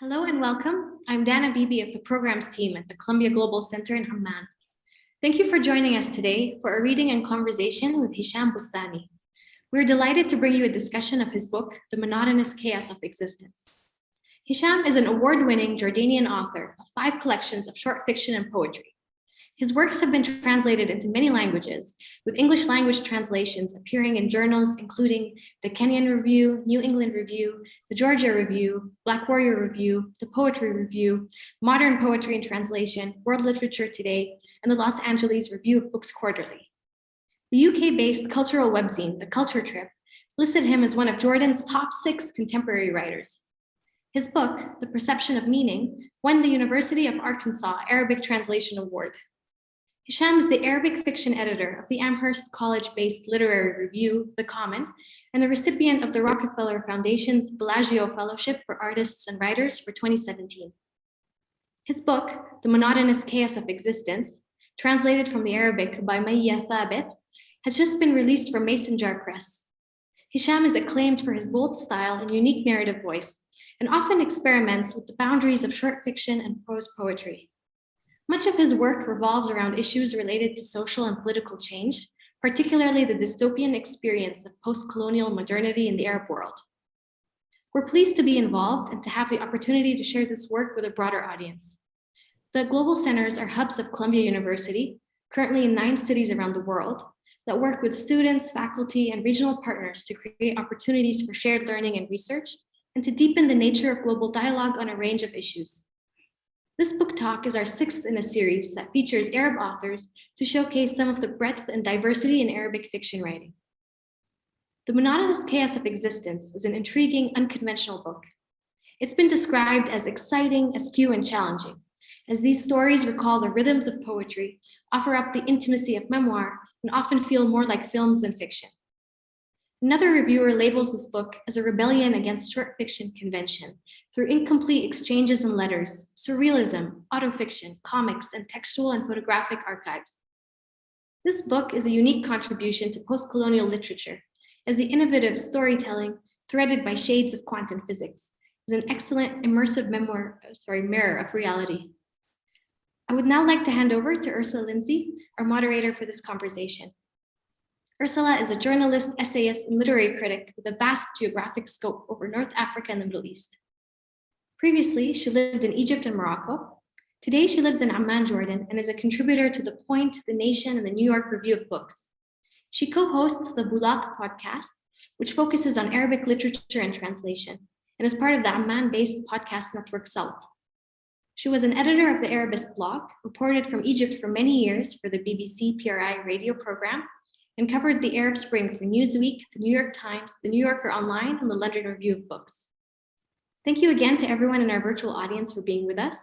Hello and welcome. I'm Dana Bibi of the Programs team at the Columbia Global Center in Amman. Thank you for joining us today for a reading and conversation with Hisham Bustani. We're delighted to bring you a discussion of his book, The Monotonous Chaos of Existence. Hisham is an award-winning Jordanian author of 5 collections of short fiction and poetry. His works have been translated into many languages, with English language translations appearing in journals including the Kenyan Review, New England Review, the Georgia Review, Black Warrior Review, the Poetry Review, Modern Poetry and Translation, World Literature Today, and the Los Angeles Review of Books Quarterly. The UK-based cultural webzine, The Culture Trip, listed him as one of Jordan's top 6 contemporary writers. His book, The Perception of Meaning, won the University of Arkansas Arabic Translation Award. Hisham is the Arabic fiction editor of the Amherst College-based literary review, The Common, and the recipient of the Rockefeller Foundation's Bellagio Fellowship for Artists and Writers for 2017. His book, The Monotonous Chaos of Existence, translated from the Arabic by Maya Thabit, has just been released from Mason Jar Press. Hisham is acclaimed for his bold style and unique narrative voice, and often experiments with the boundaries of short fiction and prose poetry. Much of his work revolves around issues related to social and political change, particularly the dystopian experience of post-colonial modernity in the Arab world. We're pleased to be involved and to have the opportunity to share this work with a broader audience. The Global Centers are hubs of Columbia University, currently in 9 cities around the world, that work with students, faculty, and regional partners to create opportunities for shared learning and research, and to deepen the nature of global dialogue on a range of issues. This book talk is our 6th in a series that features Arab authors to showcase some of the breadth and diversity in Arabic fiction writing. The Monotonous Chaos of Existence is an intriguing, unconventional book. It's been described as exciting, askew, and challenging, as these stories recall the rhythms of poetry, offer up the intimacy of memoir, and often feel more like films than fiction. Another reviewer labels this book as a rebellion against short fiction convention through incomplete exchanges and letters, surrealism, autofiction, comics, and textual and photographic archives. This book is a unique contribution to post-colonial literature, as the innovative storytelling, threaded by shades of quantum physics, is an excellent immersive mirror of reality. I would now like to hand over to Ursula Lindsey, our moderator for this conversation. Ursula is a journalist, essayist, and literary critic with a vast geographic scope over North Africa and the Middle East. Previously, she lived in Egypt and Morocco. Today, she lives in Amman, Jordan, and is a contributor to The Point, The Nation, and the New York Review of Books. She co-hosts the Bulaq podcast, which focuses on Arabic literature and translation, and is part of the Amman-based podcast network Salt. She was an editor of the Arabist blog, reported from Egypt for many years for the BBC PRI radio program, and covered the Arab Spring for Newsweek, the New York Times, the New Yorker Online, and the London Review of Books. Thank you again to everyone in our virtual audience for being with us.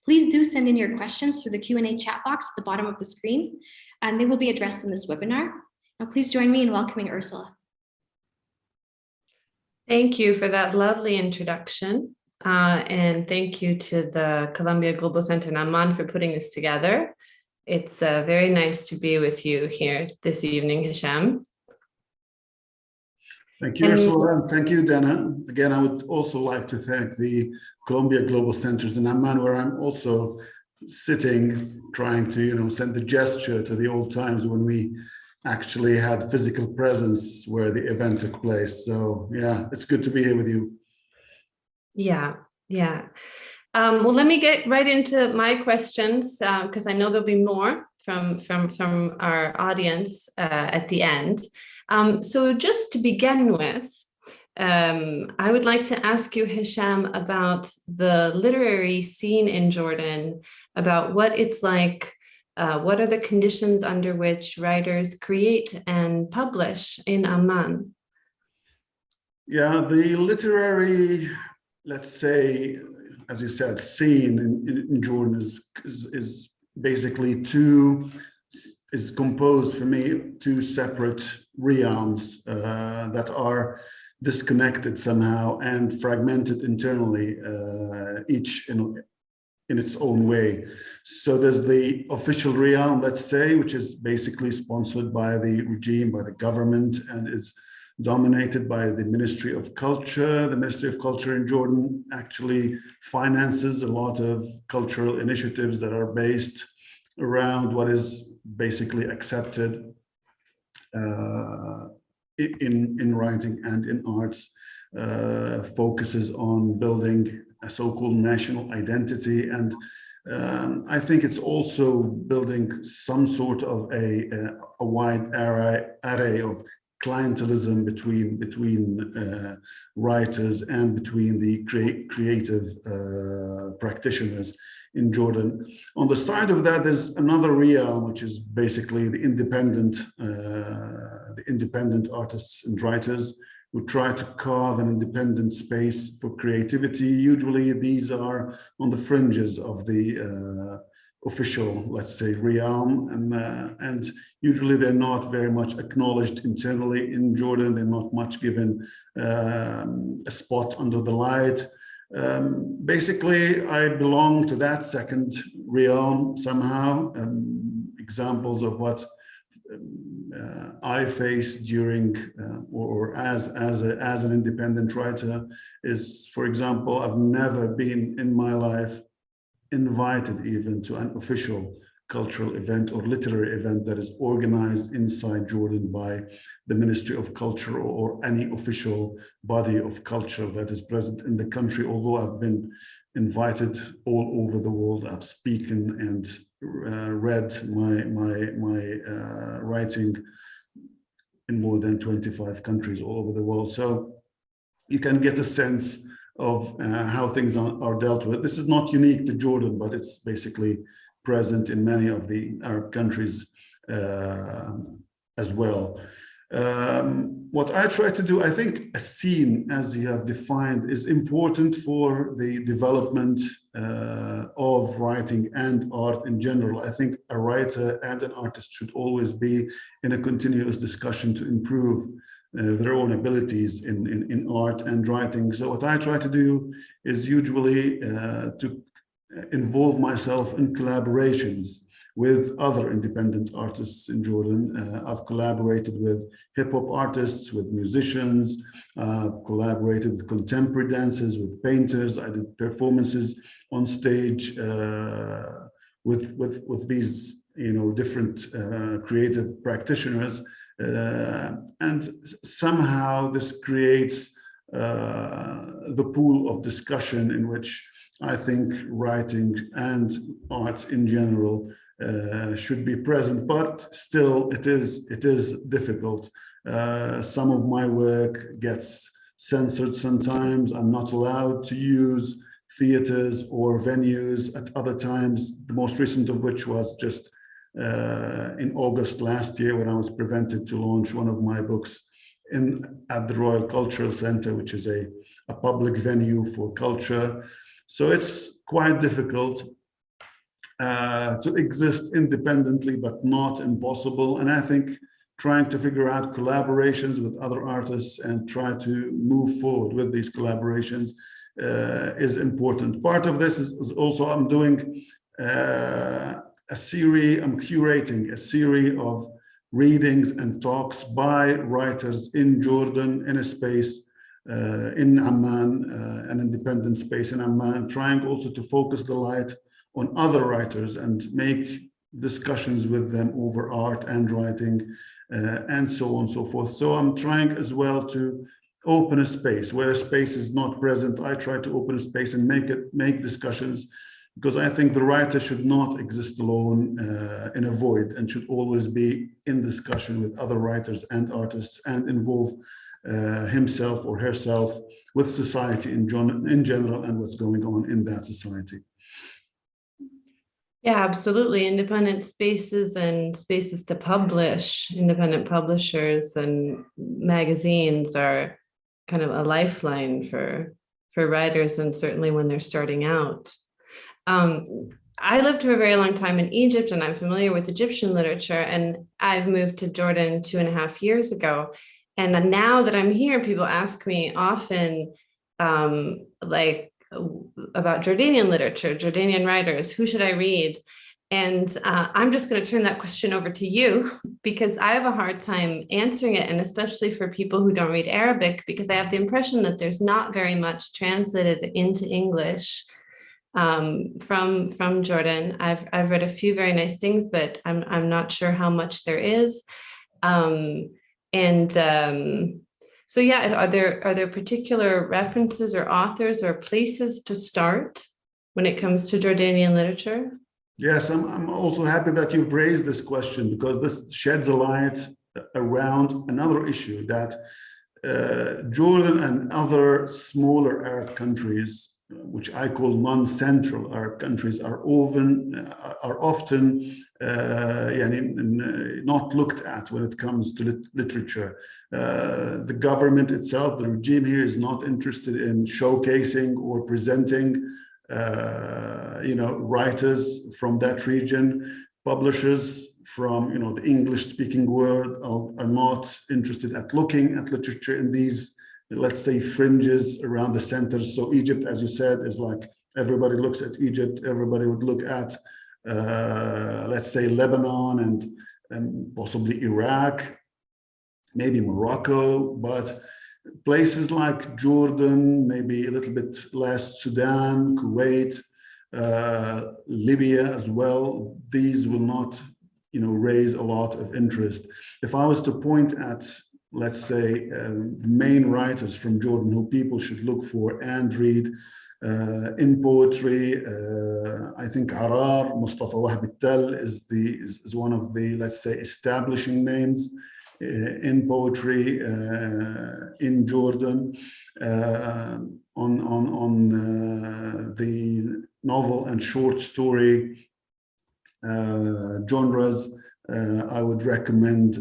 Please do send in your questions through the Q&A chat box at the bottom of the screen, and they will be addressed in this webinar. Now, please join me in welcoming Ursula. Thank you for that lovely introduction. And thank you to the Columbia Global Center in Amman for putting this together. It's very nice to be with you here this evening, Hisham. Thank you, Ursula, and thank you, Dana. Again, I would also like to thank the Columbia Global Centers in Amman, where I'm also sitting, trying to, send the gesture to the old times when we actually had physical presence where the event took place. So yeah, it's good to be here with you. Yeah. Well, let me get right into my questions because I know there'll be more from our audience at the end. So just to begin with, I would like to ask you, Hisham, about the literary scene in Jordan, about what it's like, what are the conditions under which writers create and publish in Amman? Yeah, the literary, let's say, as you said, scene in Jordan is basically is composed for me 2 separate realms that are disconnected somehow and fragmented internally, each in its own way. So there's the official realm, let's say, which is basically sponsored by the regime, by the government, and is dominated by the Ministry of Culture. The Ministry of Culture in Jordan actually finances a lot of cultural initiatives that are based around what is basically accepted in writing and in arts, focuses on building a so-called national identity. And I think it's also building some sort of a wide array of clientelism between writers and between the creative practitioners in Jordan. On the side of that, there's another realm, which is basically the independent artists and writers who try to carve an independent space for creativity. Usually these are on the fringes of the official, let's say, realm, and usually they're not very much acknowledged internally in Jordan. They're not much given a spot under the light. Basically, I belong to that second realm somehow. Examples of what I faced during or as an independent writer is, for example, I've never been in my life invited even to an official cultural event or literary event that is organized inside Jordan by the Ministry of Culture or any official body of culture that is present in the country. Although I've been invited all over the world, I've spoken and read my writing in more than 25 countries all over the world. So you can get a sense of how things are dealt with. This is not unique to Jordan, but it's basically present in many of the Arab countries as well. What I try to do, I think a scene, as you have defined, is important for the development of writing and art in general. I think a writer and an artist should always be in a continuous discussion to improve their own abilities in art and writing. So what I try to do is usually to involve myself in collaborations with other independent artists in Jordan. I've collaborated with hip-hop artists, with musicians. I've collaborated with contemporary dancers, with painters. I did performances on stage with these, different creative practitioners. And somehow this creates the pool of discussion in which I think writing and arts in general should be present, but still it is difficult. Some of my work gets censored sometimes. I'm not allowed to use theaters or venues at other times, the most recent of which was just in August last year, when I was prevented to launch one of my books at the Royal Cultural Centre, which is a public venue for culture. So it's quite difficult to exist independently, but not impossible. And I think trying to figure out collaborations with other artists and try to move forward with these collaborations is important. Part of this is also I'm doing I'm curating a series of readings and talks by writers in Jordan in a space in Amman, an independent space in Amman, trying also to focus the light on other writers and make discussions with them over art and writing and so on and so forth. So I'm trying as well to open a space where a space is not present. I try to open a space and make discussions, because I think the writer should not exist alone in a void and should always be in discussion with other writers and artists and involve himself or herself with society in general and what's going on in that society. Yeah, absolutely. Independent spaces and spaces to publish, independent publishers and magazines are kind of a lifeline for writers, and certainly when they're starting out. I lived for a very long time in Egypt, and I'm familiar with Egyptian literature, and I've moved to Jordan 2.5 years ago. And now that I'm here, people ask me often, about Jordanian literature, Jordanian writers, who should I read? And I'm just going to turn that question over to you because I have a hard time answering it, and especially for people who don't read Arabic, because I have the impression that there's not very much translated into English from Jordan. I've read a few very nice things, but I'm not sure how much there is. So yeah, are there particular references or authors or places to start when it comes to Jordanian literature? Yes, I'm also happy that you've raised this question, because this sheds a light around another issue that Jordan and other smaller Arab countries, which I call non-central Arab countries, are often not looked at when it comes to literature. The government itself, the regime here, is not interested in showcasing or presenting writers from that region. Publishers from the English-speaking world are not interested at looking at literature in these, let's say, fringes around the centers. So Egypt, as you said, is like everybody looks at Egypt. Everybody would look at, let's say, Lebanon and possibly Iraq, maybe Morocco, but places like Jordan, maybe a little bit less, Sudan, Kuwait, Libya as well, these will not, raise a lot of interest. If I was to point at, let's say, the main writers from Jordan who people should look for and read in poetry, I think Arar, Mustafa Wahb al-Tall is one of the, let's say, establishing names in poetry in Jordan. On the novel and short story genres, I would recommend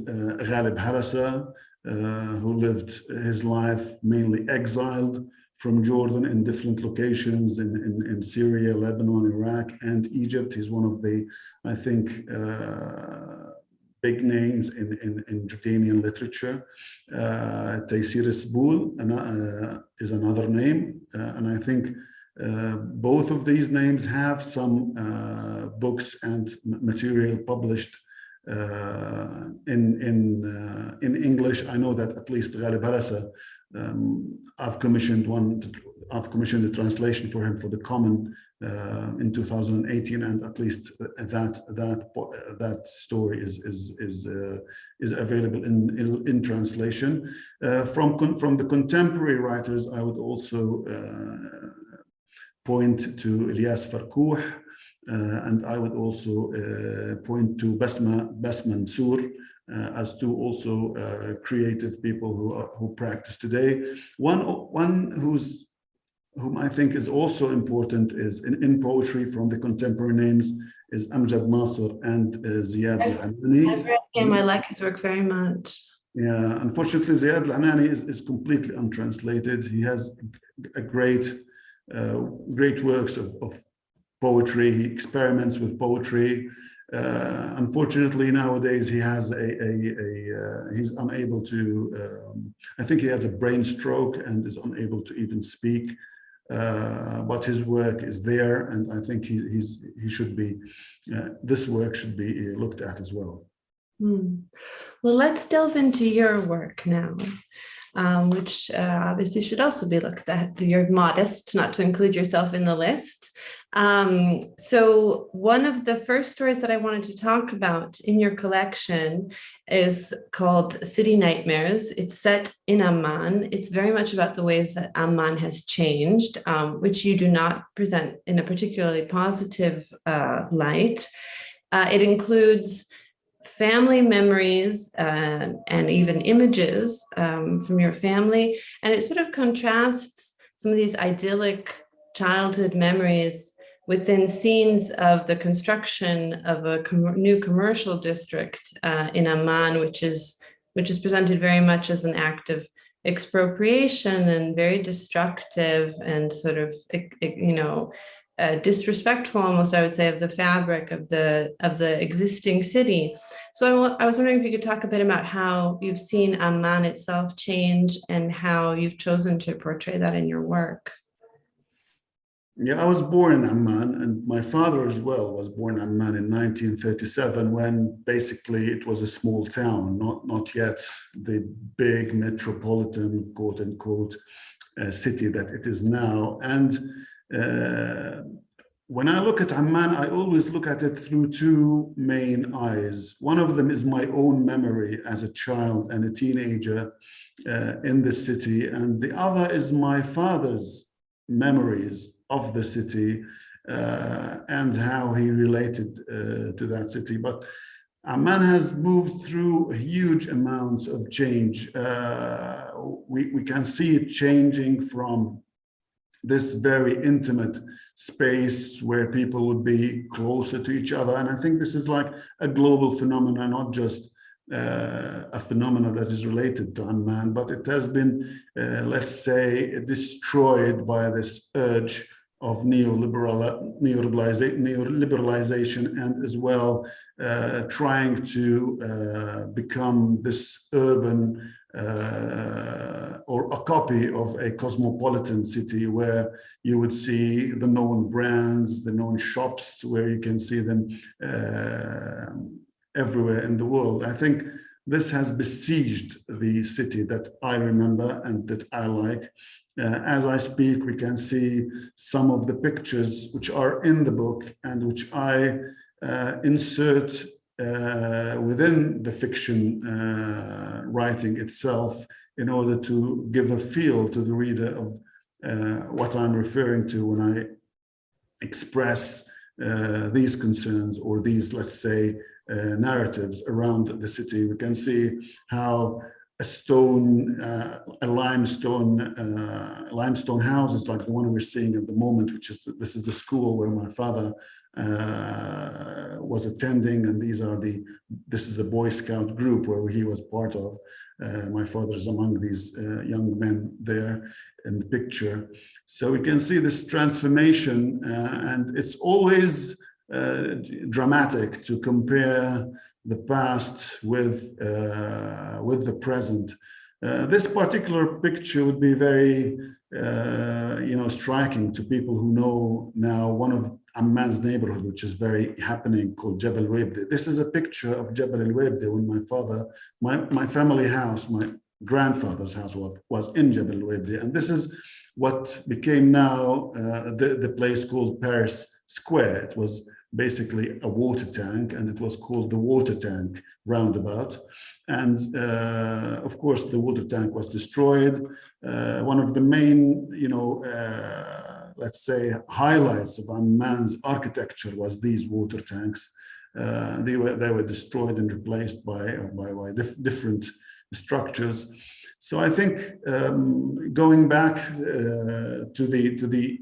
Ghalib Harasa, who lived his life mainly exiled from Jordan in different locations in Syria, Lebanon, Iraq, and Egypt. He's one of the, I think, big names in Jordanian literature. Taysir Esboul is another name, and I think both of these names have some books and material published in English. I know that at least Ghalib Harasa, I've commissioned the translation for him for the Common in 2018, and at least that story is available in translation. From the contemporary writers, I would also point to Ilyas Farkouh, and I would also point to Bas Mansour as two also creative people who practice today. One whom I think is also important is in poetry from the contemporary names is Amjad Nasser and Ziad Al-Anani. I've read him. I like his work very much. Yeah, unfortunately, Ziad Al-Anani is completely untranslated. He has a great works of poetry. He experiments with poetry. Unfortunately, nowadays he has he's unable to. I think he has a brain stroke and is unable to even speak. But his work is there, and I think he should be. This work should be looked at as well. Well, let's delve into your work now, which obviously should also be looked at. You're modest not to include yourself in the list. So one of the first stories that I wanted to talk about in your collection is called City Nightmares. It's set in Amman. It's very much about the ways that Amman has changed, which you do not present in a particularly positive light. It includes family memories and even images from your family. And it sort of contrasts some of these idyllic childhood memories within scenes of the construction of a new commercial district in Amman, which is presented very much as an act of expropriation and very destructive and sort of, disrespectful almost, I would say, of the fabric of the existing city. So I was wondering if you could talk a bit about how you've seen Amman itself change and how you've chosen to portray that in your work. Yeah, I was born in Amman, and my father as well was born in Amman in 1937, when basically it was a small town, not yet the big metropolitan, quote unquote, city that it is now. And when I look at Amman, I always look at it through two main eyes. One of them is my own memory as a child and a teenager in the city, and the other is my father's memories of the city and how he related to that city. But Amman has moved through huge amounts of change. We can see it changing from this very intimate space where people would be closer to each other. And I think this is like a global phenomenon, not just a phenomenon that is related to Amman, but it has been, let's say, destroyed by this urge of neoliberalization, and as well trying to become this urban or a copy of a cosmopolitan city, where you would see the known brands, the known shops, where you can see them everywhere in the world. I think this has besieged the city that I remember and that I like. As I speak, we can see some of the pictures which are in the book and which I insert within the fiction writing itself, in order to give a feel to the reader of what I'm referring to when I express these concerns, or these, let's say, narratives around the city. We can see how a limestone houses like the one we're seeing at the moment, this is the school where my father was attending, and this is a Boy Scout group where he was part of. My father is among these young men there in the picture. So we can see this transformation, and it's always dramatic to compare the past with the present. This particular picture would be very, striking to people who know now one of Amman's neighborhood, which is very happening, called Jebel Webde. This is a picture of Jebel al-Webde when my family house, my grandfather's house was in Jebel al-Webde, and this is what became now the place called Paris Square. It was basically a water tank, and it was called the water tank roundabout. And of course, the water tank was destroyed. One of the main, let's say, highlights of Amman's architecture was these water tanks. They were destroyed and replaced by different structures. So I think going back to the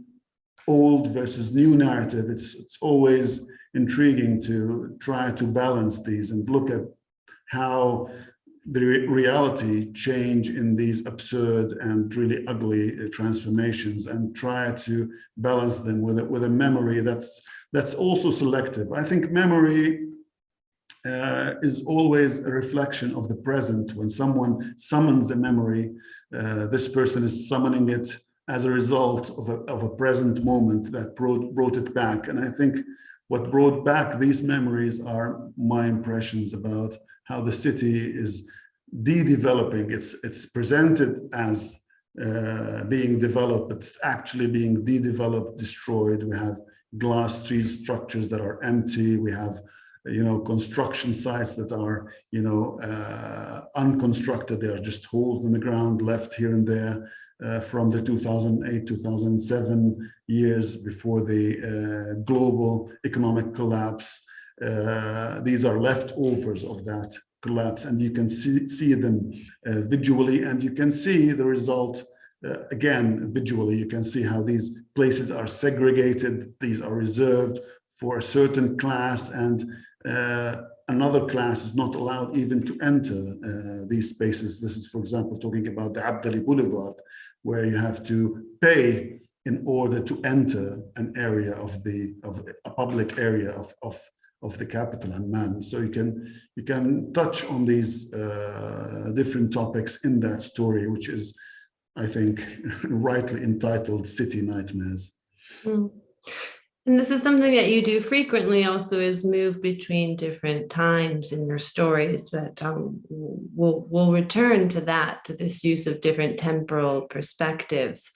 old versus new narrative, it's always intriguing to try to balance these and look at how the reality change in these absurd and really ugly transformations, and try to balance them with a memory that's also selective. I think memory is always a reflection of the present. When someone summons a memory, this person is summoning it as a result of a present moment that brought it back. And I think what brought back these memories are my impressions about how the city is de-developing. It's presented as being developed, but it's actually being de-developed, destroyed. We have glass steel structures that are empty. We have construction sites that are unconstructed. They are just holes in the ground left here and there. From the 2008-2007 years, before the global economic collapse. These are leftovers of that collapse, and you can see them visually, and you can see the result again visually. You can see how these places are segregated. These are reserved for a certain class, and another class is not allowed even to enter these spaces. This is, for example, talking about the Abdali Boulevard, where you have to pay in order to enter an area of a public area of the capital, Amman. So you can touch on these different topics in that story, which is, I think, rightly entitled City Nightmares. Mm. And this is something that you do frequently also, is move between different times in your stories, but we'll return to that, to this use of different temporal perspectives.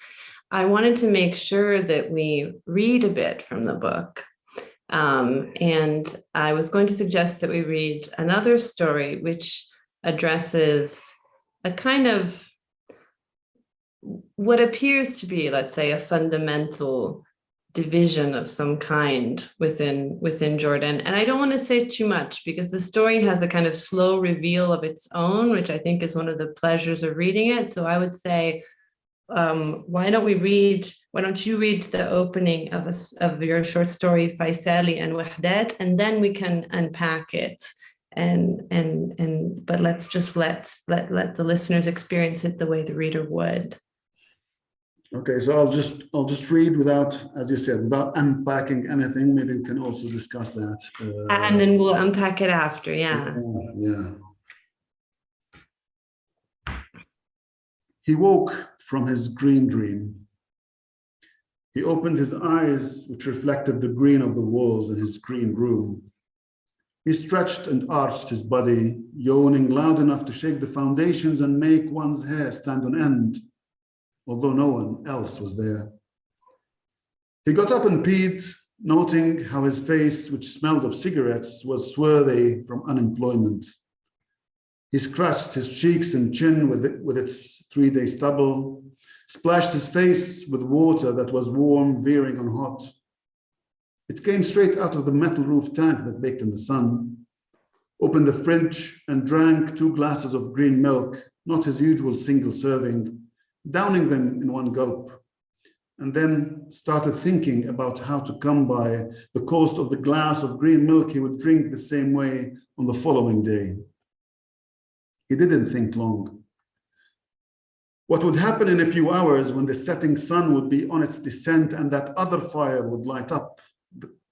I wanted to make sure that we read a bit from the book. And I was going to suggest that we read another story which addresses a kind of what appears to be, let's say, a fundamental division of some kind within Jordan. And I don't want to say too much because the story has a kind of slow reveal of its own, which I think is one of the pleasures of reading it. So I would say, why don't you read the opening of your short story, Faisali and Wahdat, and then we can unpack it. But let's just let the listeners experience it the way the reader would. Okay, so I'll just read without, as you said, without unpacking anything. Maybe we can also discuss that. And then we'll unpack it after, yeah. Yeah. He woke from his green dream. He opened his eyes, which reflected the green of the walls in his green room. He stretched and arched his body, yawning loud enough to shake the foundations and make one's hair stand on end, although no one else was there. He got up and peed, noting how his face, which smelled of cigarettes, was swarthy from unemployment. He scratched his cheeks and chin with its 3-day stubble, splashed his face with water that was warm, veering on hot. It came straight out of the metal roof tank that baked in the sun, opened the fridge and drank 2 glasses of green milk, not his usual single serving, downing them in one gulp, and then started thinking about how to come by the cost of the glass of green milk he would drink the same way on the following day. He didn't think long. What would happen in a few hours when the setting sun would be on its descent and that other fire would light up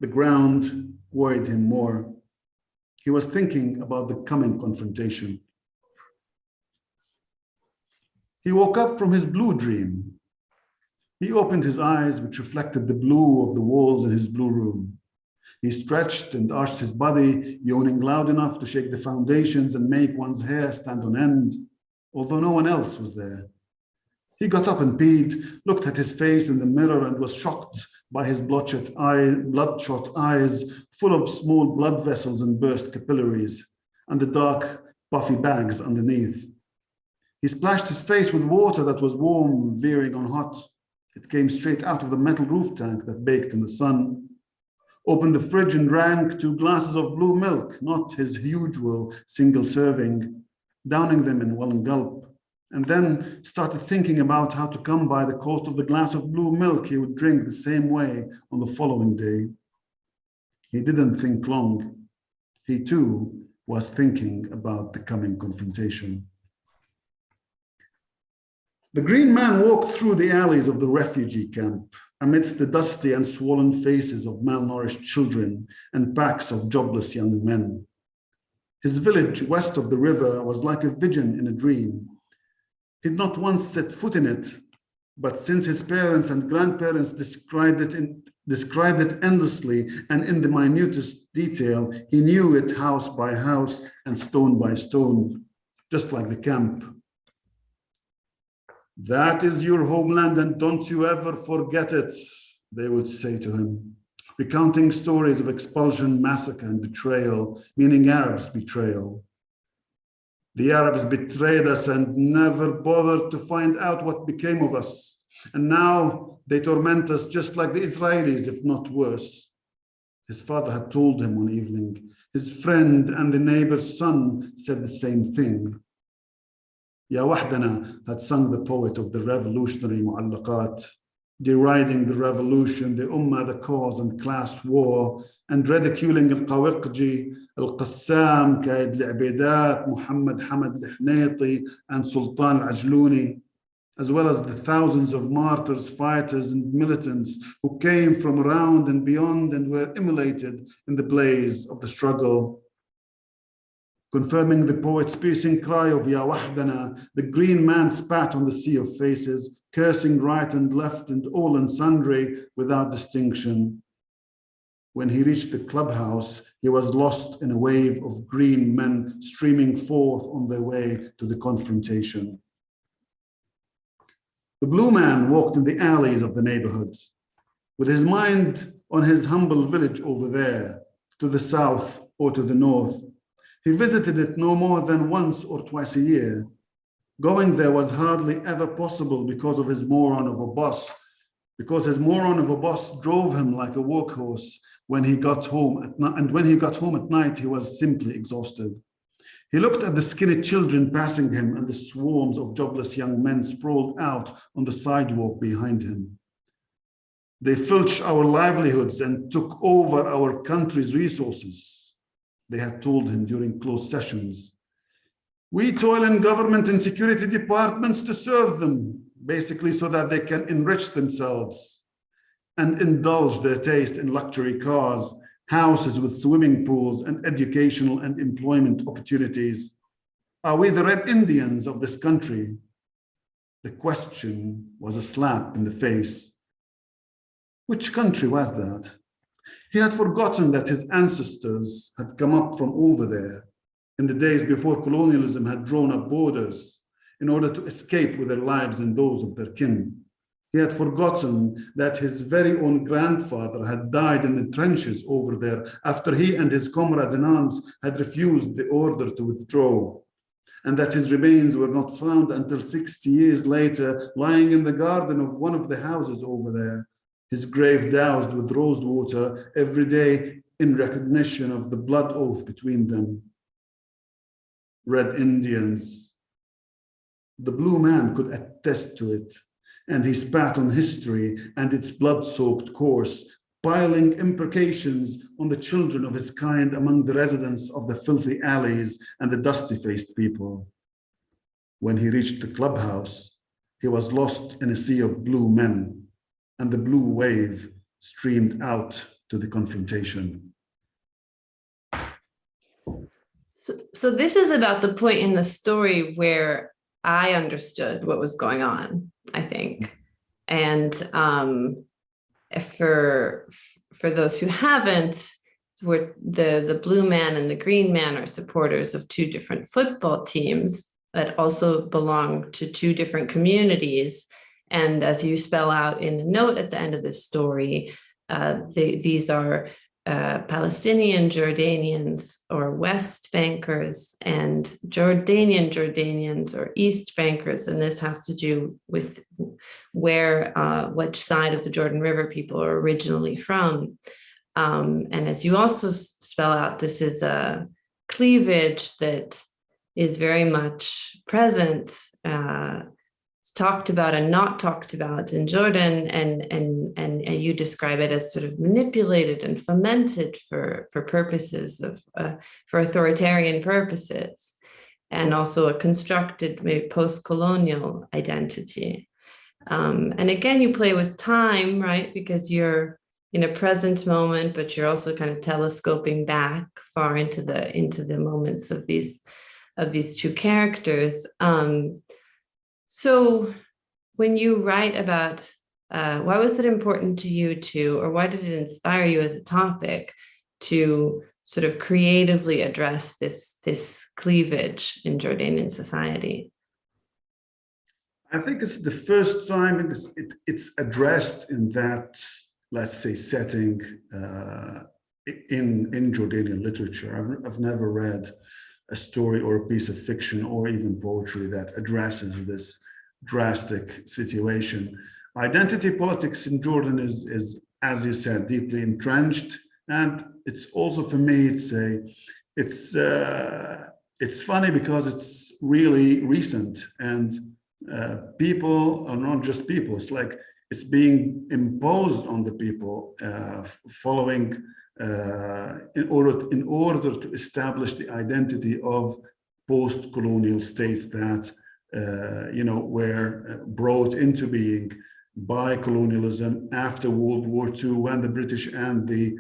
the ground worried him more. He was thinking about the coming confrontation. He woke up from his blue dream. He opened his eyes, which reflected the blue of the walls in his blue room. He stretched and arched his body, yawning loud enough to shake the foundations and make one's hair stand on end, although no one else was there. He got up and peed, looked at his face in the mirror and was shocked by his bloodshot eyes, full of small blood vessels and burst capillaries, and the dark, puffy bags underneath. He splashed his face with water that was warm, veering on hot. It came straight out of the metal roof tank that baked in the sun. Opened the fridge and drank 2 glasses of blue milk, not his usual single serving, downing them in one gulp, and then started thinking about how to come by the cost of the glass of blue milk he would drink the same way on the following day. He didn't think long. He too was thinking about the coming confrontation. The green man walked through the alleys of the refugee camp, amidst the dusty and swollen faces of malnourished children and packs of jobless young men. His village west of the river was like a vision in a dream. He'd not once set foot in it, but since his parents and grandparents described it endlessly and in the minutest detail, he knew it house by house and stone by stone, just like the camp. "That is your homeland and don't you ever forget it," they would say to him, recounting stories of expulsion, massacre, and betrayal, meaning Arabs' betrayal. "The Arabs betrayed us and never bothered to find out what became of us. And now they torment us just like the Israelis, if not worse." His father had told him one evening. His friend and the neighbor's son said the same thing. Ya Wahdana had sung the poet of the revolutionary mu'allaqat, deriding the revolution, the ummah, the cause and class war, and ridiculing al-Qawiqji, al-Qassam, Qaid al-Abidat, Muhammad Hamad al-Hnayti, and Sultan al-Ajluni, as well as the thousands of martyrs, fighters, and militants who came from around and beyond and were immolated in the blaze of the struggle. Confirming the poet's piercing cry of Ya Wahdana, the green man spat on the sea of faces, cursing right and left and all and sundry without distinction. When he reached the clubhouse, he was lost in a wave of green men streaming forth on their way to the confrontation. The blue man walked in the alleys of the neighborhoods, with his mind on his humble village over there, to the south or to the north. He visited it no more than once or twice a year. Going there was hardly ever possible because of his moron of a boss, because his moron of a boss drove him like a workhorse when he got home at night, and when he got home at night, he was simply exhausted. He looked at the skinny children passing him and the swarms of jobless young men sprawled out on the sidewalk behind him. They filched our livelihoods and took over our country's resources, they had told him during closed sessions. We toil in government and security departments to serve them, basically so that they can enrich themselves and indulge their taste in luxury cars, houses with swimming pools, and educational and employment opportunities. Are we the Red Indians of this country? The question was a slap in the face. Which country was that? He had forgotten that his ancestors had come up from over there in the days before colonialism had drawn up borders in order to escape with their lives and those of their kin. He had forgotten that his very own grandfather had died in the trenches over there after he and his comrades in arms had refused the order to withdraw, and that his remains were not found until 60 years later, lying in the garden of one of the houses over there, his grave doused with rose water every day in recognition of the blood oath between them. Red Indians. The blue man could attest to it, and he spat on history and its blood-soaked course, piling imprecations on the children of his kind among the residents of the filthy alleys and the dusty-faced people. When he reached the clubhouse, he was lost in a sea of blue men, and the blue wave streamed out to the confrontation. So this is about the point in the story where I understood what was going on, I think. And for those who haven't, where the blue man and the green man are supporters of two different football teams that also belong to two different communities. And as you spell out in a note at the end of this story, these are Palestinian Jordanians or West Bankers and Jordanians or East Bankers. And this has to do with which side of the Jordan River people are originally from. And as you also spell out, this is a cleavage that is very much present, talked about and not talked about in Jordan, and you describe it as sort of manipulated and fomented for purposes of for authoritarian purposes, and also a constructed maybe post-colonial identity. And again, you play with time, right? Because you're in a present moment, but you're also kind of telescoping back far into the moments of these two characters. So when you write about, why was it important to you or why did it inspire you as a topic to sort of creatively address this cleavage in Jordanian society? I think it's the first time it's addressed in that, let's say, setting in Jordanian literature. I've never read a story or a piece of fiction or even poetry that addresses this drastic situation. Identity politics in Jordan is, as you said, deeply entrenched, and it's also, for me, it's funny because it's really recent, and people are not just people. It's like it's being imposed on the people following. In order to establish the identity of post-colonial states that were brought into being by colonialism after World War II, when the British and the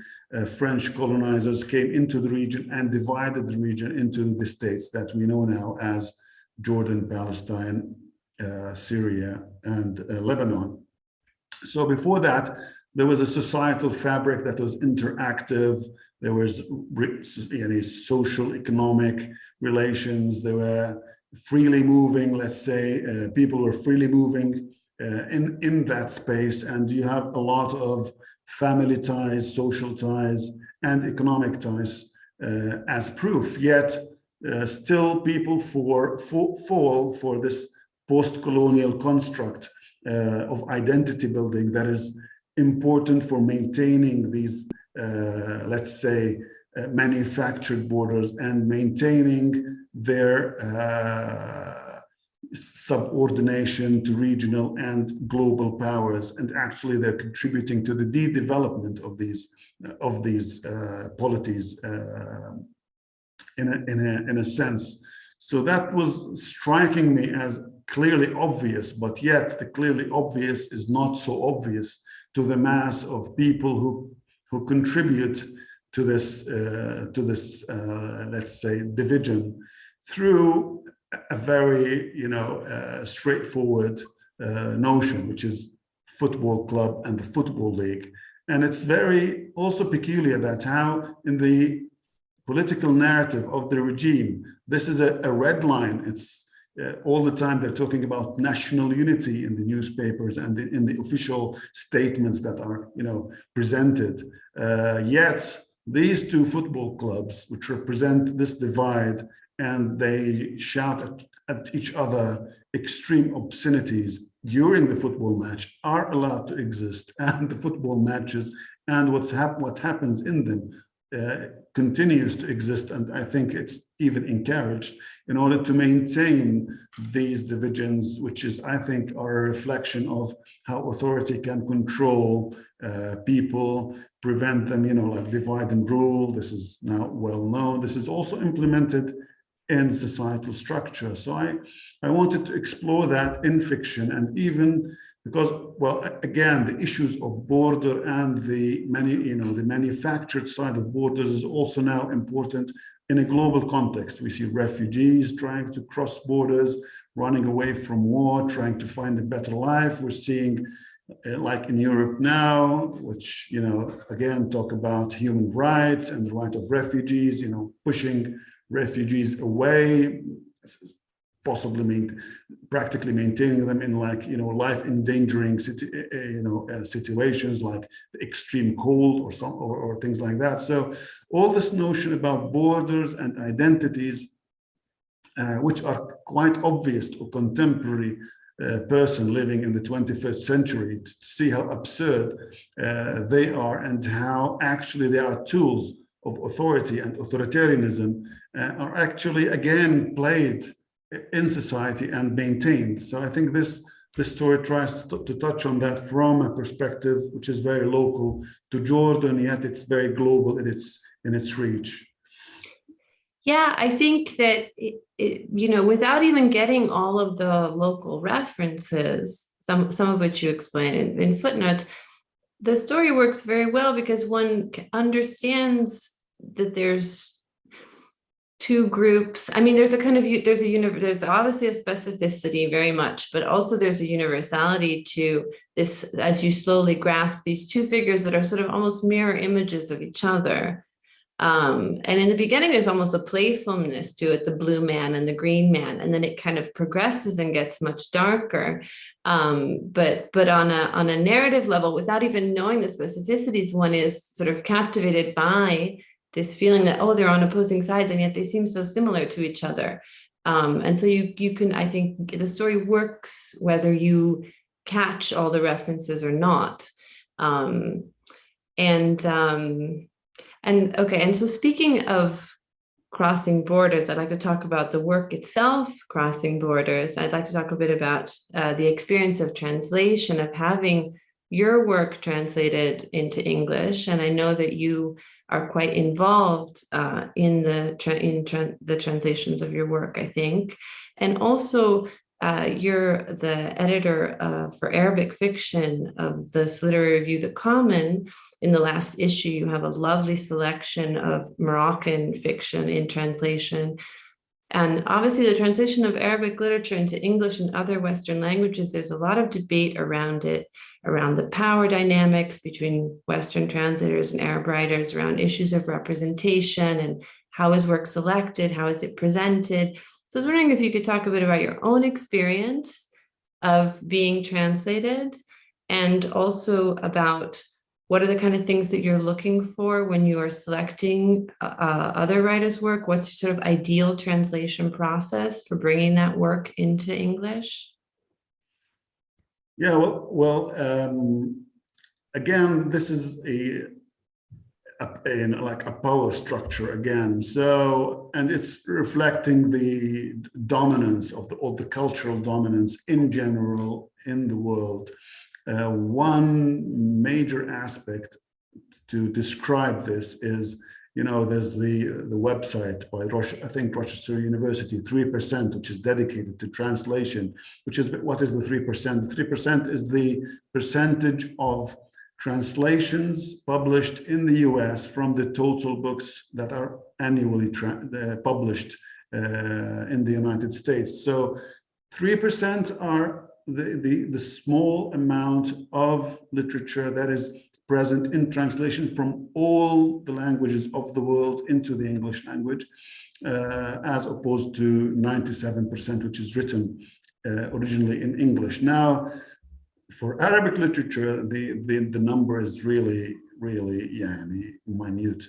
French colonizers came into the region and divided the region into the states that we know now as Jordan, Palestine, Syria, and Lebanon. So before that, there was a societal fabric that was interactive. There was social, economic relations. There were freely moving, let's say, people were freely moving in that space. And you have a lot of family ties, social ties, and economic ties as proof. Yet still people fall for this post-colonial construct of identity building that is important for maintaining these, let's say, manufactured borders and maintaining their subordination to regional and global powers. And actually they're contributing to the de-development of these polities in a sense. So that was striking me as clearly obvious, but yet the clearly obvious is not so obvious to the mass of people who contribute to this let's say division through a very straightforward notion, which is football club and the football league. And it's very also peculiar that how in the political narrative of the regime, this is a red line. It's all the time they're talking about national unity in the newspapers and in the official statements that are presented. Yet these two football clubs, which represent this divide, and they shout at each other extreme obscenities during the football match, are allowed to exist, and the football matches and what happens in them continues to exist, and I think it's even encouraged in order to maintain these divisions, which is, I think, are a reflection of how authority can control people, prevent them, like divide and rule. This is now well known. This is also implemented in societal structure. So I wanted to explore that in fiction, and even because, well, again, the issues of border and the manufactured side of borders is also now important in a global context. We see refugees trying to cross borders, running away from war, trying to find a better life. We're seeing, like in Europe now, which, again, talk about human rights and the right of refugees, pushing refugees away, possibly practically maintaining them in life-endangering situations like the extreme cold or things like that. So all this notion about borders and identities, which are quite obvious to a contemporary person living in the 21st century, to see how absurd they are and how actually they are tools of authority and authoritarianism are actually again played in society and maintained. So I think this story tries to touch on that from a perspective which is very local to Jordan, yet it's very global in its reach. Yeah, I think that without even getting all of the local references, some of which you explain in footnotes, the story works very well because one understands that there's two groups. I mean, there's obviously a specificity very much, but also there's a universality to this as you slowly grasp these two figures that are sort of almost mirror images of each other. And in the beginning, there's almost a playfulness to it, the blue man and the green man, and then it kind of progresses and gets much darker. But on a narrative level, without even knowing the specificities, one is sort of captivated by this feeling that, oh, they're on opposing sides, and yet they seem so similar to each other. And so you can, I think the story works whether you catch all the references or not. And so speaking of crossing borders, I'd like to talk about the work itself, crossing borders. I'd like to talk a bit about the experience of translation, of having your work translated into English. And I know that you are quite involved in the translations of your work, I think. And also You're the editor for Arabic fiction of this literary review, The Common. In the last issue, you have a lovely selection of Moroccan fiction in translation. And obviously, the translation of Arabic literature into English and other Western languages, there's a lot of debate around it, around the power dynamics between Western translators and Arab writers, around issues of representation and how is work selected, how is it presented. So I was wondering if you could talk a bit about your own experience of being translated, and also about what are the kind of things that you're looking for when you are selecting other writers' work? What's your sort of ideal translation process for bringing that work into English? Yeah, again, this is like a power structure again. So, and it's reflecting the dominance of the cultural dominance in general in the world. One major aspect to describe this is, there's the website by Rochester University, 3%, which is dedicated to translation, which is, what is the 3%? The 3% is the percentage of translations published in the US from the total books that are annually published in the United States. So 3% are the small amount of literature that is present in translation from all the languages of the world into the English language, as opposed to 97%, which is written originally in English. Now, for Arabic literature, the number is really minute.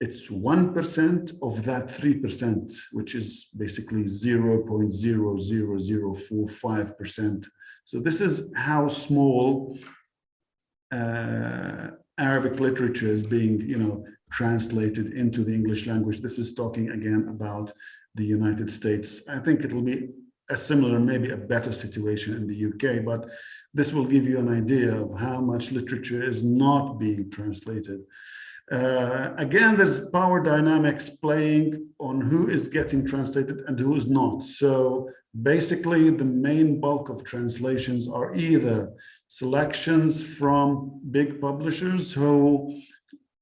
It's 1% of that 3%, which is basically 0.00045%. So this is how small Arabic literature is being, translated into the English language. This is talking again about the United States. I think it'll be a similar, maybe a better situation in the UK, but this will give you an idea of how much literature is not being translated. Again, there's power dynamics playing on who is getting translated and who is not. So basically, the main bulk of translations are either selections from big publishers who,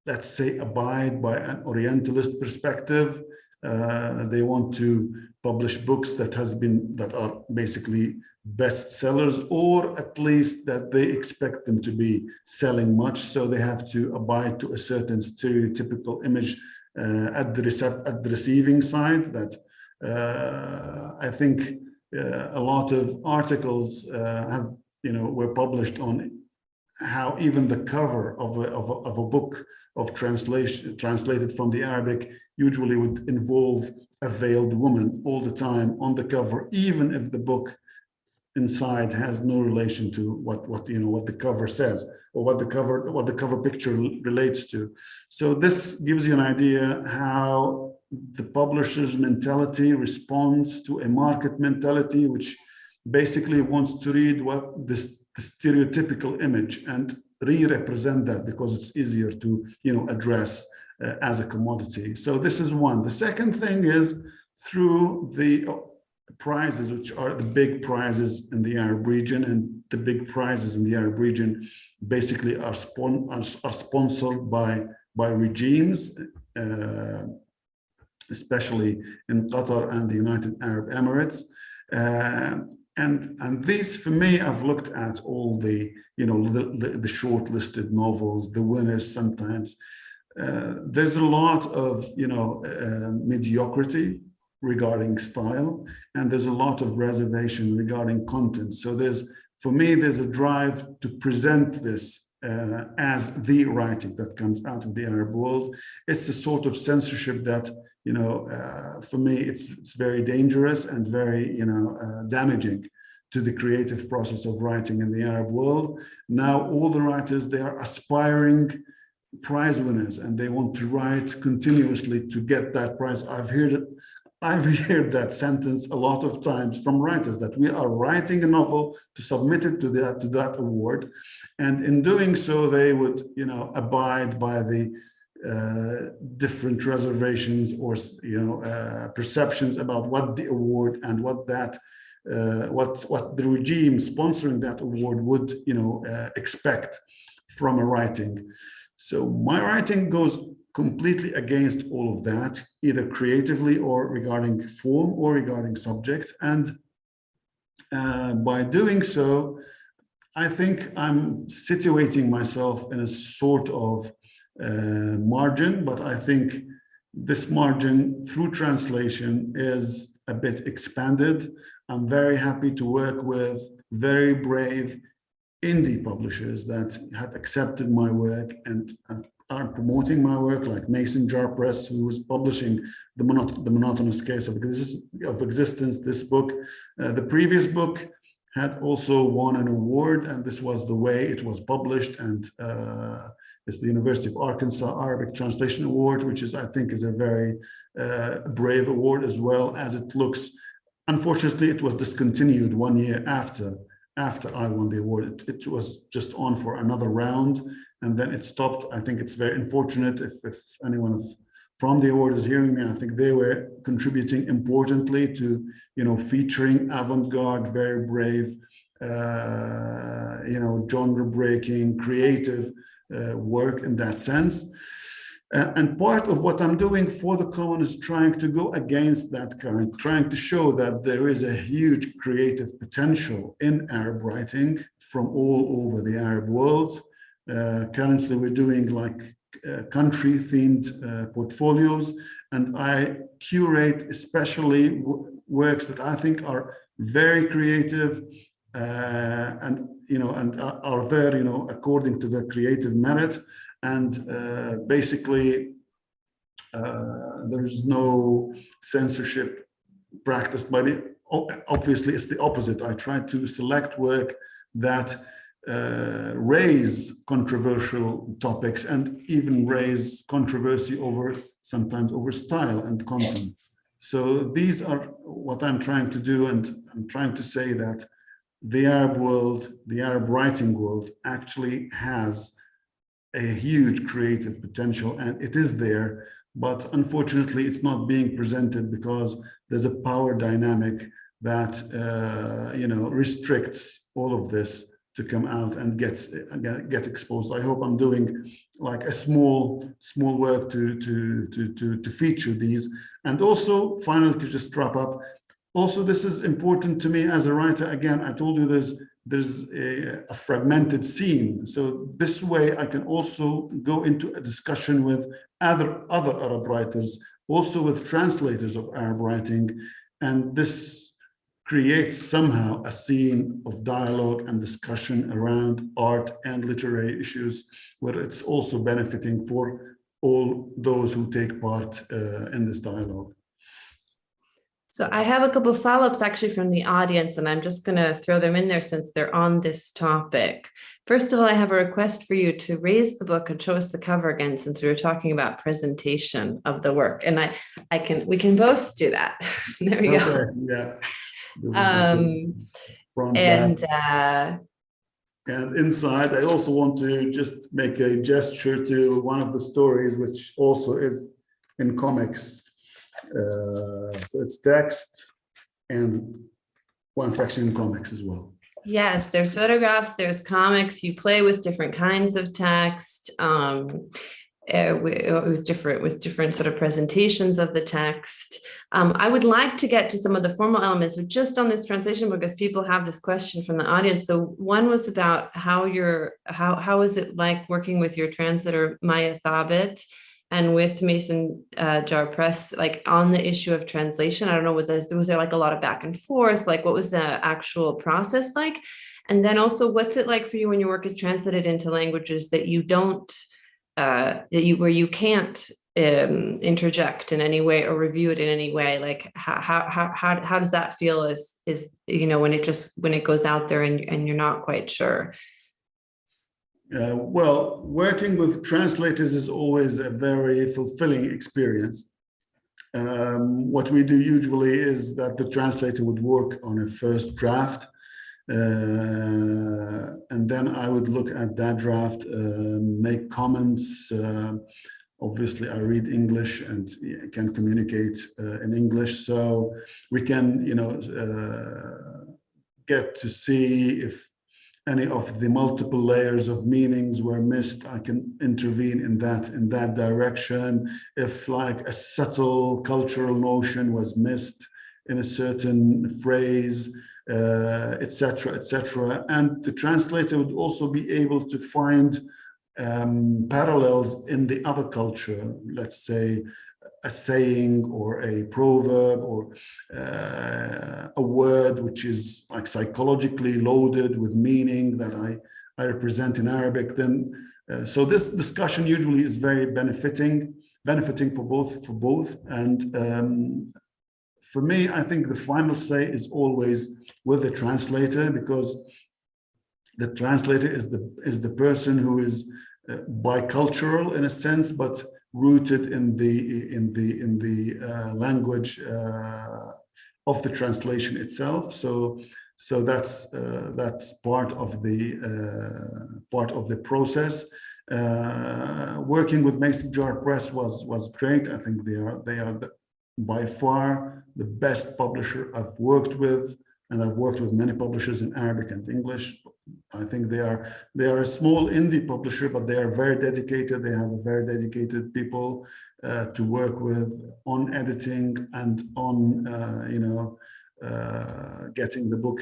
let's say, abide by an Orientalist perspective. They want to publish books that are basically bestsellers, or at least that they expect them to be selling much, so they have to abide to a certain stereotypical image at the receiving side. That I think a lot of articles were published on how even the cover of a book of translated from the Arabic usually would involve a veiled woman all the time on the cover, even if the book inside has no relation to what the cover says, or what the cover picture relates to. So this gives you an idea how the publisher's mentality responds to a market mentality, which basically wants to read what the stereotypical image and re-represent that, because it's easier to address as a commodity. So this is one. The second thing is through the prizes, which are the big prizes in the Arab region, and the big prizes in the Arab region basically are sponsored by regimes, especially in Qatar and the United Arab Emirates. And these, for me, I've looked at all the shortlisted novels, the winners sometimes. There's a lot of mediocrity regarding style, and there's a lot of reservation regarding content. So for me, there's a drive to present this as the writing that comes out of the Arab world. It's a sort of censorship that, for me, it's very dangerous and very, damaging to the creative process of writing in the Arab world. Now, all the writers, they are aspiring prize winners, and they want to write continuously to get that prize. I've heard that sentence a lot of times from writers, that we are writing a novel to submit it to that award, and in doing so, they would abide by the different reservations or perceptions about what the award and what that what the regime sponsoring that award would, expect from a writing. So my writing goes completely against all of that, either creatively or regarding form or regarding subject. And by doing so, I think I'm situating myself in a sort of margin, but I think this margin through translation is a bit expanded. I'm very happy to work with very brave indie publishers that have accepted my work and are promoting my work, like Mason Jar Press, who is publishing the Monotonous Case of Existence, this book. The previous book had also won an award, and this was the way it was published, and it's the University of Arkansas Arabic Translation Award, which is, I think, is a very brave award as well as it looks. Unfortunately, it was discontinued 1 year after I won the award. It was just on for another round, and then it stopped. I think it's very unfortunate. If anyone from the award is hearing me, I think they were contributing importantly to, featuring avant-garde, very brave, genre-breaking, creative work in that sense. And part of what I'm doing for the Common is trying to go against that current, trying to show that there is a huge creative potential in Arab writing from all over the Arab world. Currently, we're doing like country-themed portfolios, and I curate especially works that I think are very creative and are there, according to their creative merit. And basically, there's no censorship practiced by me. Obviously, it's the opposite. I try to select work that raise controversial topics and even raise controversy sometimes over style and content. So these are what I'm trying to do, and I'm trying to say that the Arab world, the Arab writing world, actually has a huge creative potential, and it is there, but unfortunately it's not being presented because there's a power dynamic that restricts all of this to come out and get exposed. I hope I'm doing like a small work to feature these. And also, finally, to just wrap up, also this is important to me as a writer. Again, I told you there's a fragmented scene. So this way I can also go into a discussion with other Arab writers, also with translators of Arab writing. And this creates somehow a scene of dialogue and discussion around art and literary issues, where it's also benefiting for all those who take part in this dialogue. So I have a couple of follow-ups actually from the audience, and I'm just going to throw them in there since they're on this topic. First of all, I have a request for you to raise the book and show us the cover again, since we were talking about presentation of the work. And we can both do that. There we go. Yeah. And inside, I also want to just make a gesture to one of the stories, which also is in comics. So it's text and one section in comics as well. Yes, there's photographs, there's comics. You play with different kinds of text, with different sort of presentations of the text. I would like to get to some of the formal elements, but just on this translation, because people have this question from the audience. So one was about how is it like working with your translator Maya Thabit and with Mason Jar Press, like on the issue of translation? I don't know, was there like a lot of back and forth? Like, what was the actual process like? And then also, what's it like for you when your work is translated into languages that you don't, where you can't interject in any way or review it in any way? Like, how does that feel? Is when it goes out there and you're not quite sure? Well, working with translators is always a very fulfilling experience. What we do usually is that the translator would work on a first draft, and then I would look at that draft, make comments. Obviously, I read English and can communicate in English, so we can, get to see if any of the multiple layers of meanings were missed, I can intervene in that direction. If like a subtle cultural notion was missed in a certain phrase, etc., etc. And the translator would also be able to find parallels in the other culture, let's say a saying or a proverb or a word which is like psychologically loaded with meaning that I represent in Arabic. Then so this discussion usually is very benefiting for both. And for me, I think the final say is always with the translator, because the translator is the person who is bicultural in a sense, but rooted in the language of the translation itself. So that's part of the process. Working with Mason Jar Press was great. I think they are by far the best publisher I've worked with, and I've worked with many publishers in Arabic and English. I think they are a small indie publisher, but they are very dedicated. They have very dedicated people to work with on editing and on getting the book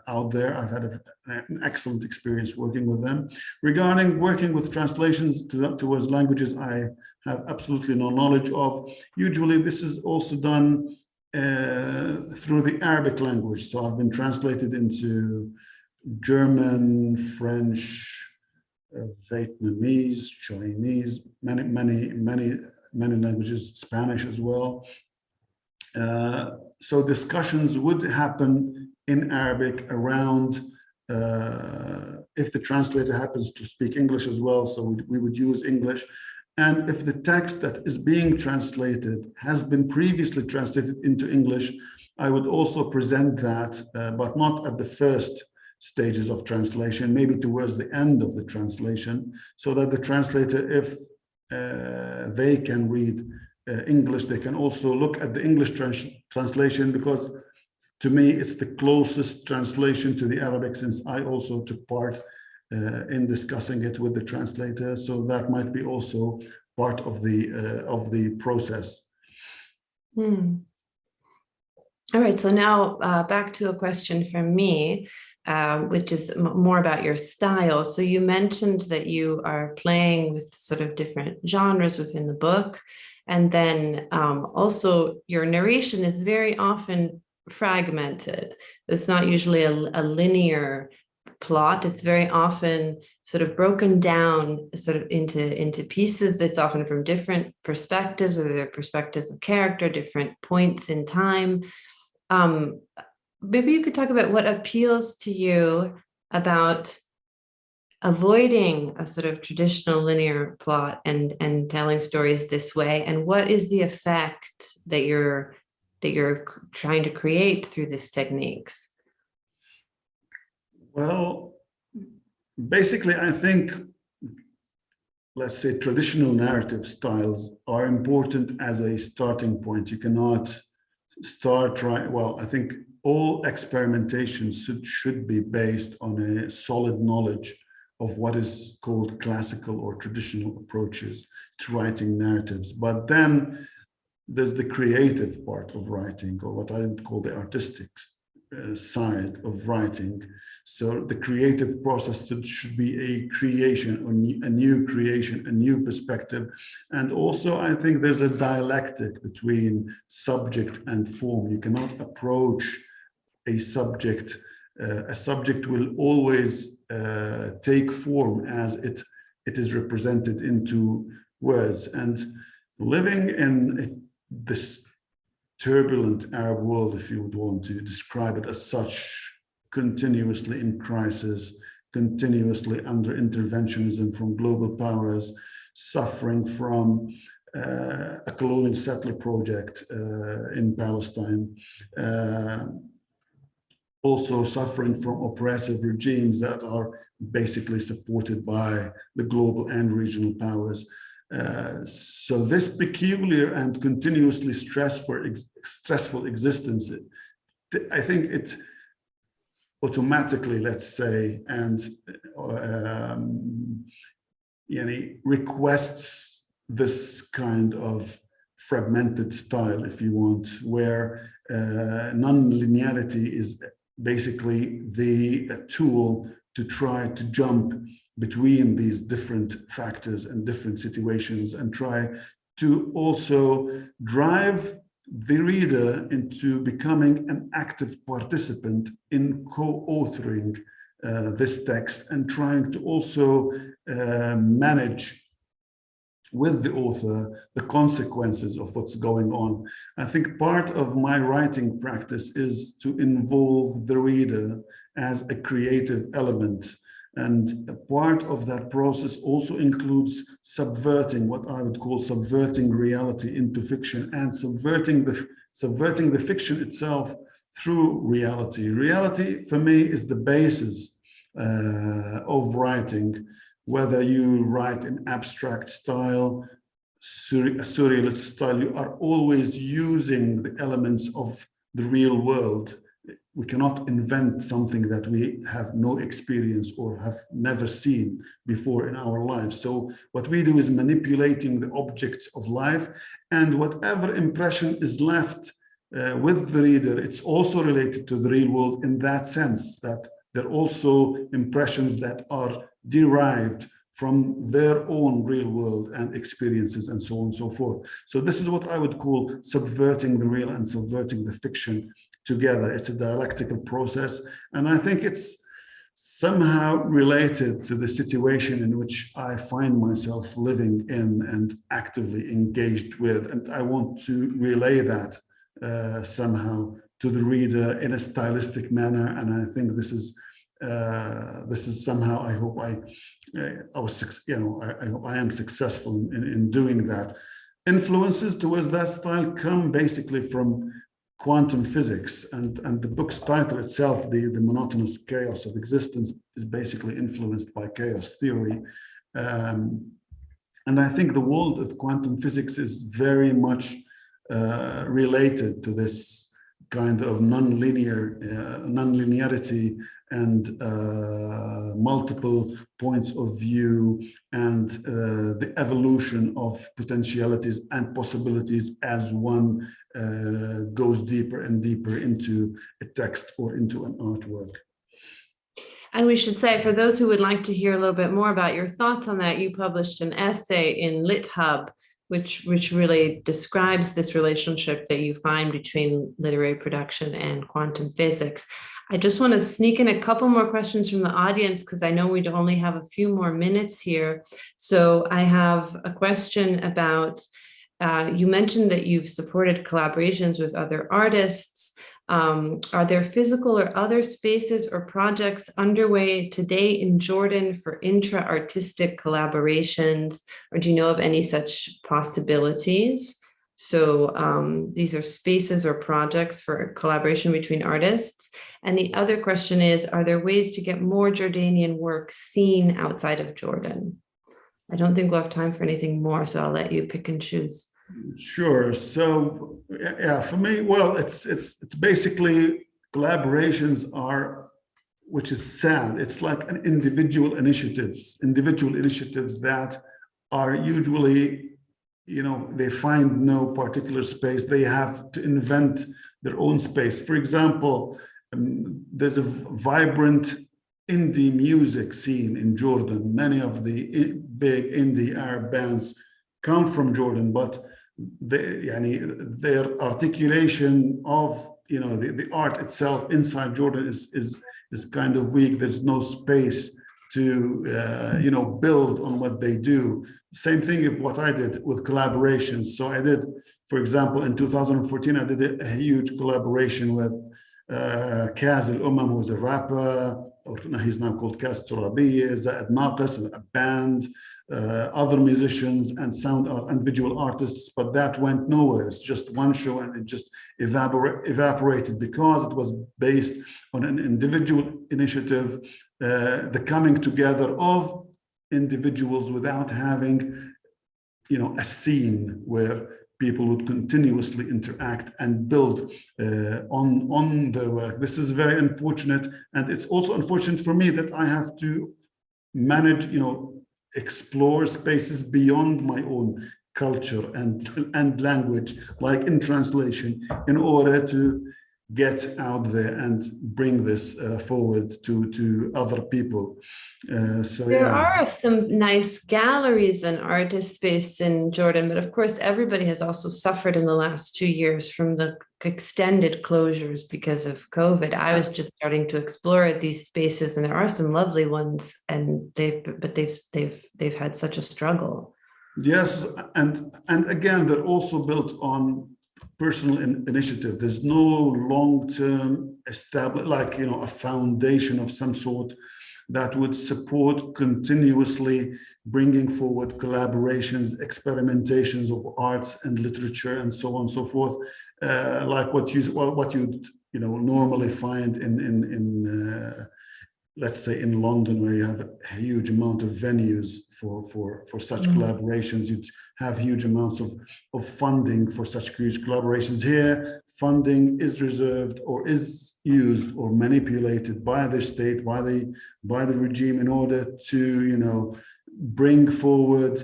out there. I've had an excellent experience working with them. Regarding working with translations towards languages I have absolutely no knowledge of. Usually this is also done through the Arabic language. So I've been translated into German, French, Vietnamese, Chinese, many languages, Spanish as well. So discussions would happen in Arabic around if the translator happens to speak English as well, so we would use English. And if the text that is being translated has been previously translated into English, I would also present that, but not at the first stages of translation, maybe towards the end of the translation, so that the translator, if they can read English, they can also look at the English translation, because to me, it's the closest translation to the Arabic, since I also took part in discussing it with the translator. So that might be also part of the process. All right, so now back to a question from me, which is more about your style. So you mentioned that you are playing with sort of different genres within the book. And then also your narration is very often fragmented. It's not usually a linear plot. It's very often sort of broken down sort of into pieces. It's often from different perspectives, whether they're perspectives of character, different points in time. Maybe you could talk about what appeals to you about avoiding a sort of traditional linear plot and telling stories this way, and what is the effect that you're trying to create through these techniques? Well, basically, I think, let's say, traditional narrative styles are important as a starting point. You cannot start right. Well, I think all experimentation should be based on a solid knowledge of what is called classical or traditional approaches to writing narratives. But then there's the creative part of writing, or what I would call the artistic side of writing. So the creative process should be a creation, or a new creation, a new perspective. And also, I think there's a dialectic between subject and form. You cannot approach a subject. A subject will always take form as it is represented into words. And living in this turbulent Arab world, if you would want to describe it as such, continuously in crisis, continuously under interventionism from global powers, suffering from a colonial settler project in Palestine, also suffering from oppressive regimes that are basically supported by the global and regional powers. So this peculiar and continuously stressful existence, I think automatically, let's say, and requests this kind of fragmented style, if you want, where non-linearity is basically the tool to try to jump between these different factors and different situations, and try to also drive the reader into becoming an active participant in co-authoring this text, and trying to also manage with the author the consequences of what's going on. I think part of my writing practice is to involve the reader as a creative element. And a part of that process also includes subverting, what I would call subverting reality into fiction, and subverting the fiction itself through reality. Reality, for me, is the basis of writing, whether you write in abstract style, a surrealist style, you are always using the elements of the real world. We cannot invent something that we have no experience or have never seen before in our lives. So what we do is manipulating the objects of life, and whatever impression is left with the reader, it's also related to the real world in that sense, that they're also impressions that are derived from their own real world and experiences, and so on and so forth. So this is what I would call subverting the real and subverting the fiction together. It's a dialectical process, and I think it's somehow related to the situation in which I find myself living in and actively engaged with, and I want to relay that somehow to the reader in a stylistic manner. And I think this is somehow, I hope I hope I am successful in doing that. Influences towards that style come basically from quantum physics, and the book's title itself, the Monotonous Chaos of Existence, is basically influenced by chaos theory. And I think the world of quantum physics is very much related to this kind of non-linearity and multiple points of view, and the evolution of potentialities and possibilities as one goes deeper and deeper into a text or into an artwork. And we should say, for those who would like to hear a little bit more about your thoughts on that, you published an essay in LitHub, which really describes this relationship that you find between literary production and quantum physics. I just want to sneak in a couple more questions from the audience, because I know we only have a few more minutes here. So I have a question about, you mentioned that you've supported collaborations with other artists. Are there physical or other spaces or projects underway today in Jordan for intra-artistic collaborations, or do you know of any such possibilities? So these are spaces or projects for collaboration between artists. And the other question is, are there ways to get more Jordanian work seen outside of Jordan? I don't think we'll have time for anything more, so I'll let you pick and choose. Sure. So yeah, for me, well, it's basically collaborations are, which is sad. It's like an individual initiatives that are usually, they find no particular space. They have to invent their own space. For example, there's a vibrant indie music scene in Jordan. Many of the big indie Arab bands come from Jordan, but their articulation of the art itself inside Jordan is kind of weak. There's no space to build on what they do. Same thing of what I did with collaborations. So I did, for example, in 2014, I did a huge collaboration with Kaz Al-Umam, who's a rapper, or he's now called Kaz Turabiya, Zaid Naqas, a band, other musicians and sound art and visual artists, but that went nowhere. It's just one show, and it just evaporated because it was based on an individual initiative, the coming together of individuals without having, a scene where people would continuously interact and build on their work. This is very unfortunate, and it's also unfortunate for me that I have to manage, explore spaces beyond my own culture and language, like in translation, in order to get out there and bring this forward to other people. There are some nice galleries and artist space in Jordan, but of course, everybody has also suffered in the last 2 years from the extended closures because of COVID. I was just starting to explore these spaces, and there are some lovely ones, and they've had such a struggle. Yes, and again, they're also built on personal initiative. There's no long-term established, a foundation of some sort that would support continuously bringing forward collaborations, experimentations of arts and literature, and so on and so forth, like what you'd normally find in let's say in London, where you have a huge amount of venues for such collaborations. You'd have huge amounts of funding for such huge collaborations. Here, funding is reserved or is used or manipulated by the state, by the regime, in order to bring forward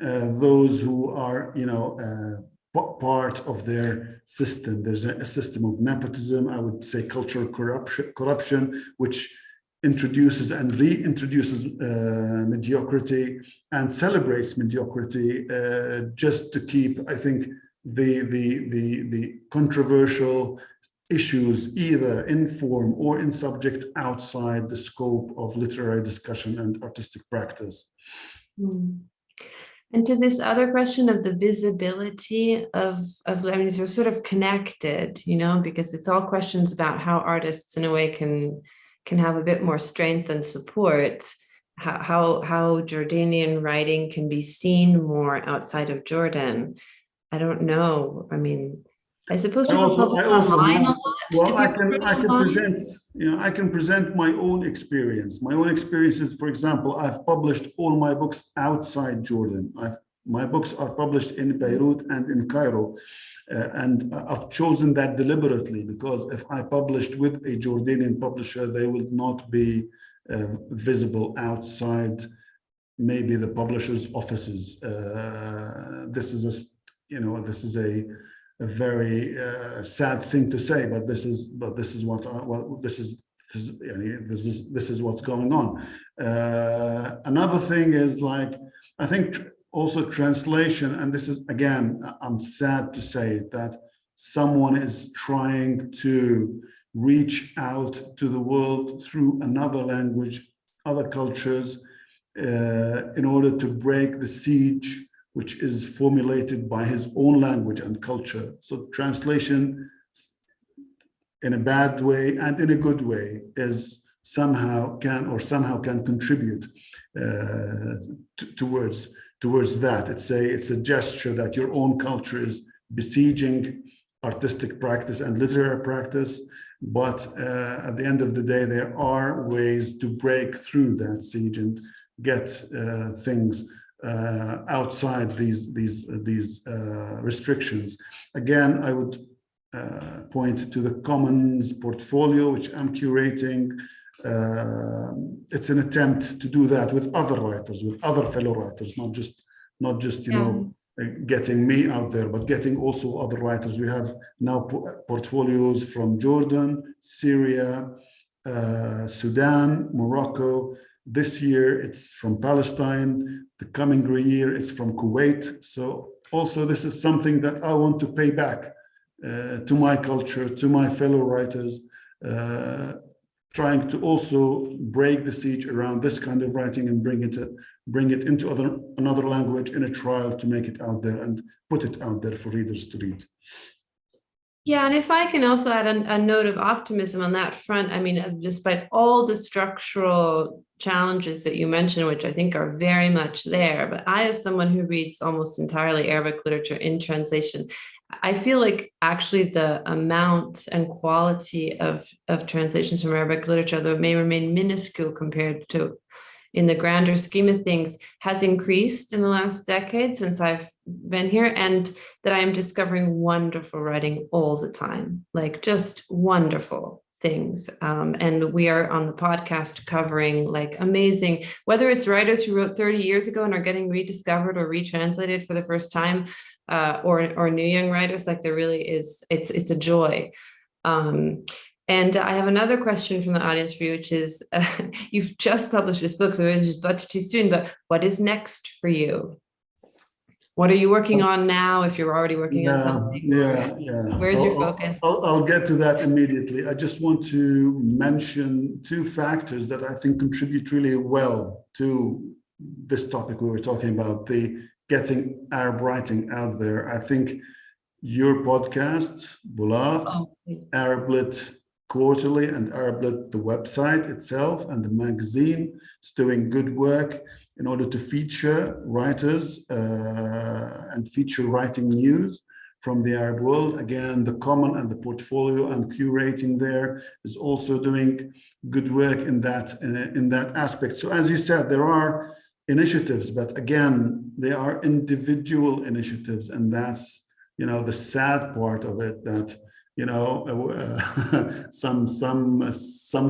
those who are part of their system. There's a system of nepotism, I would say cultural corruption, which introduces and reintroduces mediocrity and celebrates mediocrity just to keep, I think, the controversial issues either in form or in subject outside the scope of literary discussion and artistic practice. And to this other question of the visibility of learnings, are sort of connected, because it's all questions about how artists in a way can have a bit more strength and support, how Jordanian writing can be seen more outside of Jordan. I don't know. I mean, I suppose I can present my own experience. My own experiences, for example, I've published all my books outside Jordan. My books are published in Beirut and in Cairo, and I've chosen that deliberately, because if I published with a Jordanian publisher, they would not be visible outside maybe the publisher's offices. This is a very sad thing to say, but this is what's going on. Another thing is, I think also translation, and this is, again, I'm sad to say that someone is trying to reach out to the world through another language, other cultures, in order to break the siege which is formulated by his own language and culture. So translation, in a bad way and in a good way, is somehow can contribute towards that. It's a gesture that your own culture is besieging artistic practice and literary practice, but at the end of the day, there are ways to break through that siege and get things outside these restrictions. Again, I would point to the Commons portfolio, which I'm curating. It's an attempt to do that with other writers, with other fellow writers, not just getting me out there, but getting also other writers. We have now portfolios from Jordan, Syria, Sudan, Morocco. This year it's from Palestine. The coming year it's from Kuwait. So also this is something that I want to pay back to my culture, to my fellow writers, trying to also break the siege around this kind of writing and bring it into another language in a trial to make it out there and put it out there for readers to read. Yeah, and if I can also add a note of optimism on that front, I mean, despite all the structural challenges that you mentioned, which I think are very much there, but I, as someone who reads almost entirely Arabic literature in translation, I feel like actually the amount and quality of translations from Arabic literature, though it may remain minuscule compared to in the grander scheme of things has increased in the last decade since I've been here, and that I'm discovering wonderful writing all the time, like just wonderful things. And we are on the podcast covering like amazing, whether it's writers who wrote 30 years ago and are getting rediscovered or retranslated for the first time, or new young writers, like there really is, it's a joy. And I have another question from the audience for you, which is, you've just published this book, so it's just much too soon, but what is next for you? What are you working on now, if you're already working on something? Yeah. Where's your focus? I'll get to that immediately. I just want to mention two factors that I think contribute really well to this topic we were talking about, the getting Arab writing out there. I think your podcast, Bulaq, Arablit Quarterly, and Arablit, the website itself, and the magazine, is doing good work in order to feature writers and feature writing news from the Arab world. Again, the Common and the portfolio and curating there is also doing good work in that aspect. So as you said, there are initiatives, but again, they are individual initiatives, and that's, you know, the sad part of it, that, you know, some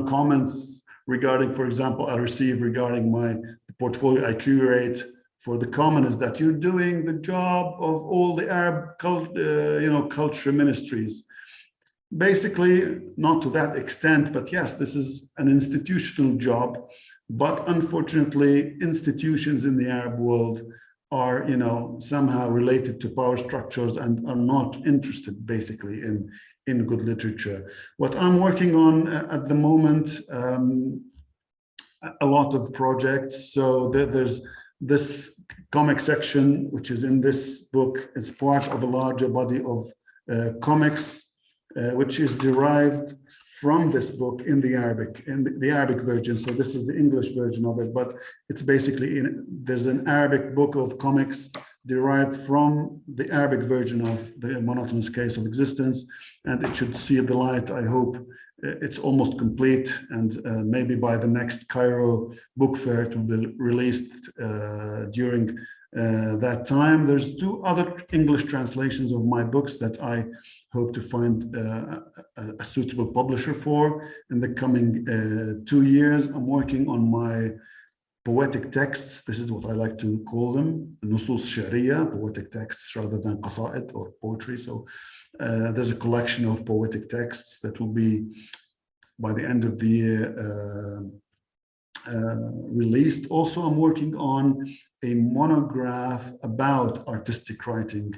comments regarding, for example, I received regarding the portfolio I curate for the Common, is that you're doing the job of all the Arab culture ministries. Basically, not to that extent, but yes, this is an institutional job. But unfortunately, institutions in the Arab world are, you know, somehow related to power structures and are not interested basically in good literature. What I'm working on at the moment, a lot of projects. So there's this comic section, which is in this book, is part of a larger body of comics, which is derived from this book in the Arabic version. So this is the English version of it, but it's basically there's an Arabic book of comics derived from the Arabic version of the Monotonous Case of Existence, and it should see the light. I hope it's almost complete, and maybe by the next Cairo book fair it will be released during that time. There's two other English translations of my books that I hope to find a suitable publisher for in the coming 2 years. I'm working on my poetic texts. This is what I like to call them, nusus sharia, poetic texts rather than qasa'id or poetry. So there's a collection of poetic texts that will be, by the end of the year, released. Also, I'm working on a monograph about artistic writing,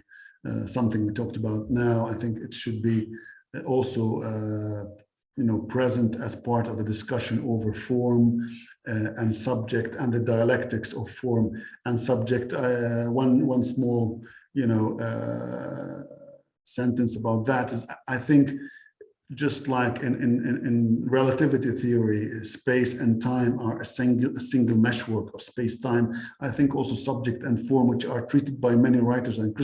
something we talked about now. I think it should be also present as part of a discussion over form and subject, and the dialectics of form and subject. One small sentence about that is, I think, just like in relativity theory, space and time are a single meshwork of space-time. I think also subject and form, which are treated by many writers and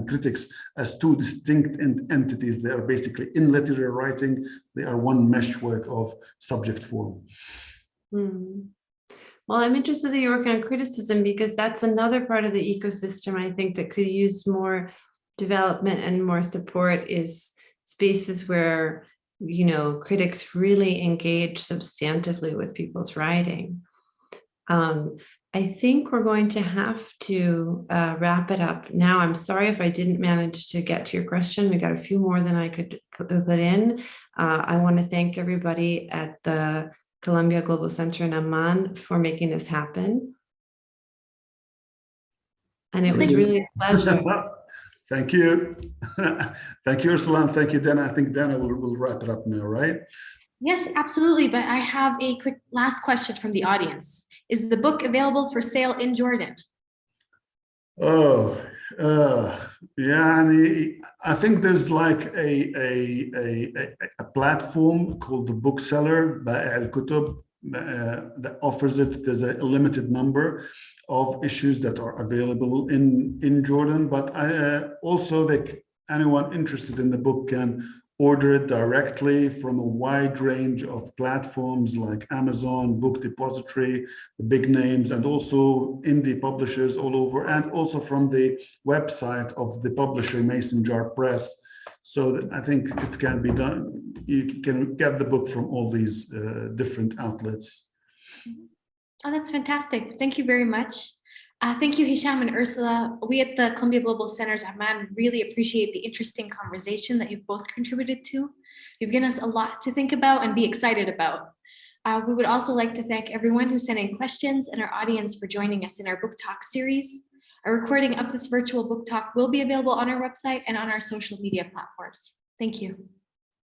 critics as two distinct entities, they are basically, in literary writing, they are one meshwork of subject form. Well, I'm interested that you're working on criticism, because that's another part of the ecosystem I think that could use more development and more support, is spaces where, critics really engage substantively with people's writing. I think we're going to have to wrap it up now. I'm sorry if I didn't manage to get to your question. We got a few more than I could put in. I want to thank everybody at the Columbia Global Center in Amman for making this happen. And it was really a pleasure. Thank you. Thank you, Ursula, and thank you, Dana. I think Dana will wrap it up now, right? Yes, absolutely. But I have a quick last question from the audience. Is the book available for sale in Jordan? I think there's like a platform called the Bookseller by Al-Kutub that offers it. There's a limited number of issues that are available in Jordan, but also anyone interested in the book can order it directly from a wide range of platforms like Amazon, Book Depository, the big names, and also indie publishers all over, and also from the website of the publisher Mason Jar Press. So I think it can be done. You can get the book from all these different outlets. Oh, that's fantastic. Thank you very much. Thank you, Hisham and Ursula. We at the Columbia Global Centers Amman really appreciate the interesting conversation that you've both contributed to. You've given us a lot to think about and be excited about. We would also like to thank everyone who sent in questions and our audience for joining us in our book talk series. A recording of this virtual book talk will be available on our website and on our social media platforms. Thank you.